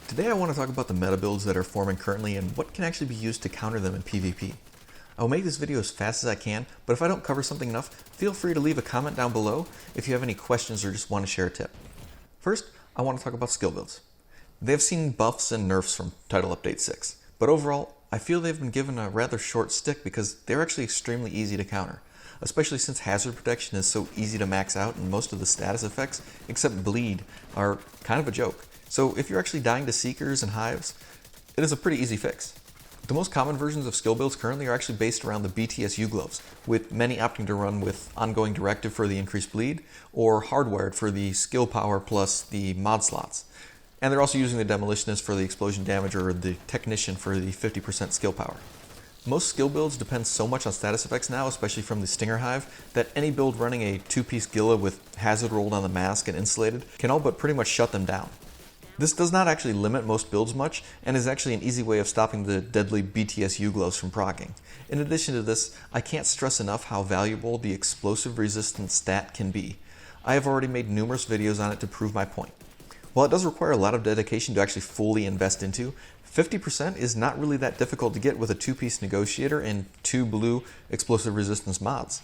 Today I want to talk about the meta builds that are forming currently and what can actually be used to counter them in PvP. I will make this video as fast as I can, but if I don't cover something enough, feel free to leave a comment down below if you have any questions or just want to share a tip. First, I want to talk about skill builds. They have seen buffs and nerfs from Title Update 6, but overall, I feel they've been given a rather short stick because they're actually extremely easy to counter, especially since hazard protection is so easy to max out and most of the status effects, except bleed, are kind of a joke. So if you're actually dying to Seekers and Hives, it is a pretty easy fix. The most common versions of skill builds currently are actually based around the BTSU gloves, with many opting to run with ongoing directive for the increased bleed, or hardwired for the skill power plus the mod slots. And they're also using the demolitionist for the explosion damage or the technician for the 50% skill power. Most skill builds depend so much on status effects now, especially from the Stinger Hive, that any build running a 2-piece Gilla with hazard rolled on the mask and insulated can all but pretty much shut them down. This does not actually limit most builds much, and is actually an easy way of stopping the deadly BTSU gloves from proccing. In addition to this, I can't stress enough how valuable the explosive resistance stat can be. I have already made numerous videos on it to prove my point. While it does require a lot of dedication to actually fully invest into, 50% is not really that difficult to get with a 2-piece negotiator and 2 blue explosive resistance mods.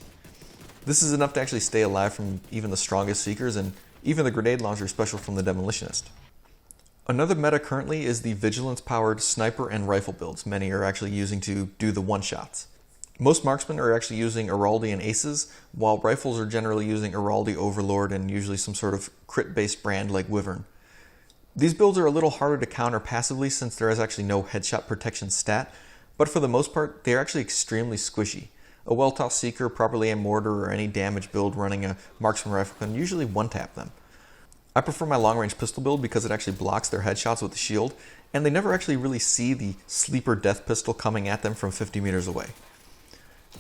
This is enough to actually stay alive from even the strongest Seekers and even the grenade launcher special from the demolitionist. Another meta currently is the Vigilance powered sniper and rifle builds many are actually using to do the one-shots. Most marksmen are actually using Araldi and Aces, while rifles are generally using Araldi Overlord and usually some sort of crit-based brand like Wyvern. These builds are a little harder to counter passively since there is actually no headshot protection stat, but for the most part, they are actually extremely squishy. A well-tossed Seeker, properly aimed mortar, or any damage build running a marksman rifle can usually one-tap them. I prefer my long-range pistol build because it actually blocks their headshots with the shield, and they never actually really see the sleeper death pistol coming at them from 50 meters away.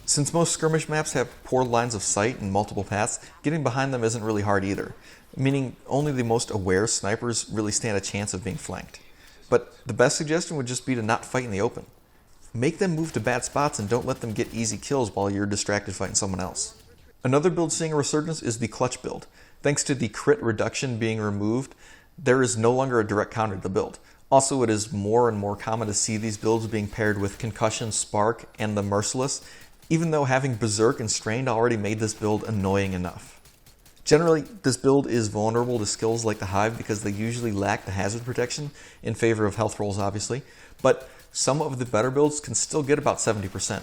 Since most skirmish maps have poor lines of sight and multiple paths, getting behind them isn't really hard either, meaning only the most aware snipers really stand a chance of being flanked. But the best suggestion would just be to not fight in the open. Make them move to bad spots and don't let them get easy kills while you're distracted fighting someone else. Another build seeing a resurgence is the clutch build. Thanks to the crit reduction being removed, there is no longer a direct counter to the build. Also, it is more and more common to see these builds being paired with Concussion, Spark, and the Merciless, even though having Berserk and Strained already made this build annoying enough. Generally, this build is vulnerable to skills like the Hive because they usually lack the hazard protection, in favor of health rolls obviously, but some of the better builds can still get about 70%.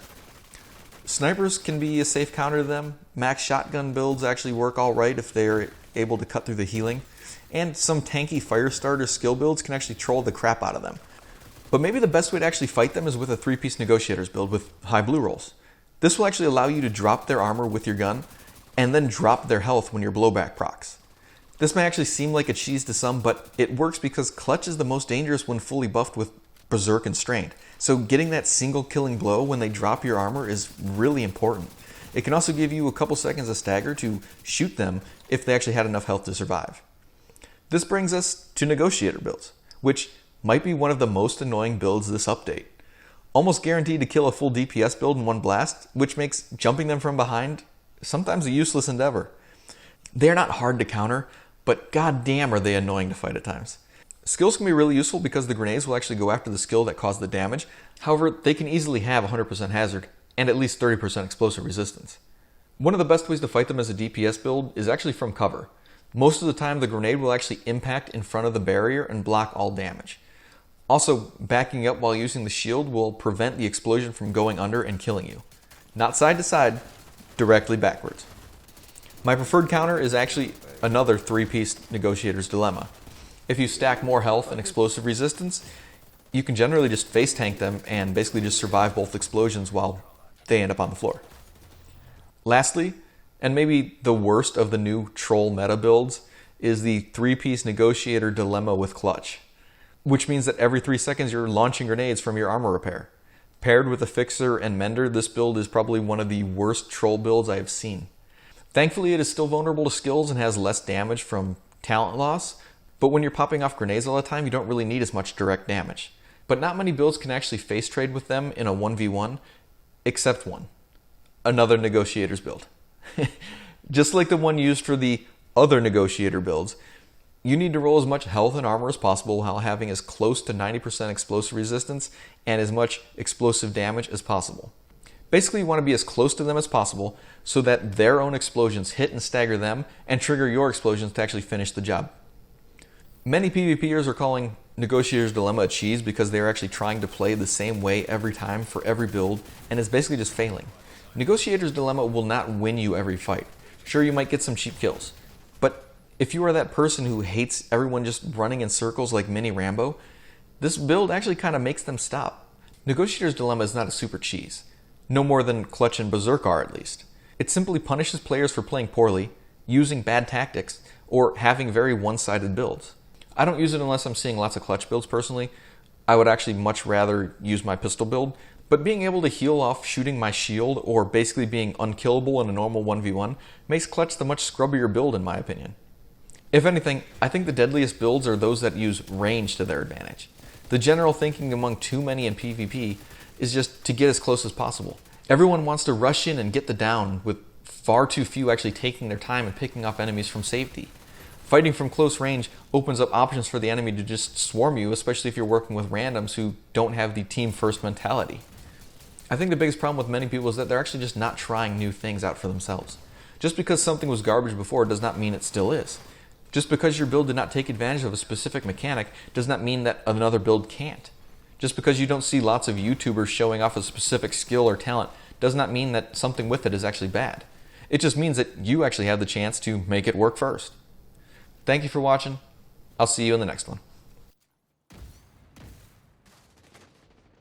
Snipers can be a safe counter to them, max shotgun builds actually work alright if they're able to cut through the healing, and some tanky Firestarter skill builds can actually troll the crap out of them. But maybe the best way to actually fight them is with a 3-piece Negotiators build with high blue rolls. This will actually allow you to drop their armor with your gun, and then drop their health when your blowback procs. This may actually seem like a cheese to some, but it works because Clutch is the most dangerous when fully buffed with Berserk and Strained. So getting that single killing blow when they drop your armor is really important. It can also give you a couple seconds of stagger to shoot them if they actually had enough health to survive. This brings us to Negotiator builds, which might be one of the most annoying builds this update. Almost guaranteed to kill a full DPS build in one blast, which makes jumping them from behind sometimes a useless endeavor. They're not hard to counter, but goddamn are they annoying to fight at times. Skills can be really useful because the grenades will actually go after the skill that caused the damage. However, they can easily have 100% hazard and at least 30% explosive resistance. One of the best ways to fight them as a DPS build is actually from cover. Most of the time, the grenade will actually impact in front of the barrier and block all damage. Also, backing up while using the shield will prevent the explosion from going under and killing you. Not side to side, directly backwards. My preferred counter is actually another 3-piece Negotiator's Dilemma. If you stack more health and explosive resistance, you can generally just face tank them and basically just survive both explosions while they end up on the floor. Lastly, and maybe the worst of the new troll meta builds, is the 3-piece Negotiator Dilemma with Clutch, which means that every 3 seconds you're launching grenades from your armor repair. Paired with a Fixer and Mender, this build is probably one of the worst troll builds I have seen. Thankfully, it is still vulnerable to skills and has less damage from talent loss, but when you're popping off grenades all the time, you don't really need as much direct damage. But not many builds can actually face trade with them in a 1v1, except one. Another Negotiators build. Just like the one used for the other Negotiator builds, You need to roll as much health and armor as possible while having as close to 90% explosive resistance and as much explosive damage as possible. Basically, you want to be as close to them as possible so that their own explosions hit and stagger them and trigger your explosions to actually finish the job. Many PvPers are calling Negotiator's Dilemma a cheese because they are actually trying to play the same way every time for every build and is basically just failing. Negotiator's Dilemma will not win you every fight. Sure, you might get some cheap kills, but if you are that person who hates everyone just running in circles like Mini Rambo, this build actually kind of makes them stop. Negotiator's Dilemma is not a super cheese. No more than Clutch and Berserk are, at least. It simply punishes players for playing poorly, using bad tactics, or having very one-sided builds. I don't use it unless I'm seeing lots of Clutch builds personally. I would actually much rather use my pistol build, but being able to heal off shooting my shield or basically being unkillable in a normal 1v1 makes Clutch the much scrubbier build in my opinion. If anything, I think the deadliest builds are those that use range to their advantage. The general thinking among too many in PvP is just to get as close as possible. Everyone wants to rush in and get the down, with far too few actually taking their time and picking off enemies from safety. Fighting from close range opens up options for the enemy to just swarm you, especially if you're working with randoms who don't have the team first mentality. I think the biggest problem with many people is that they're actually just not trying new things out for themselves. Just because something was garbage before does not mean it still is. Just because your build did not take advantage of a specific mechanic does not mean that another build can't. Just because you don't see lots of YouTubers showing off a specific skill or talent does not mean that something with it is actually bad. It just means that you actually have the chance to make it work first. Thank you for watching. I'll see you in the next one.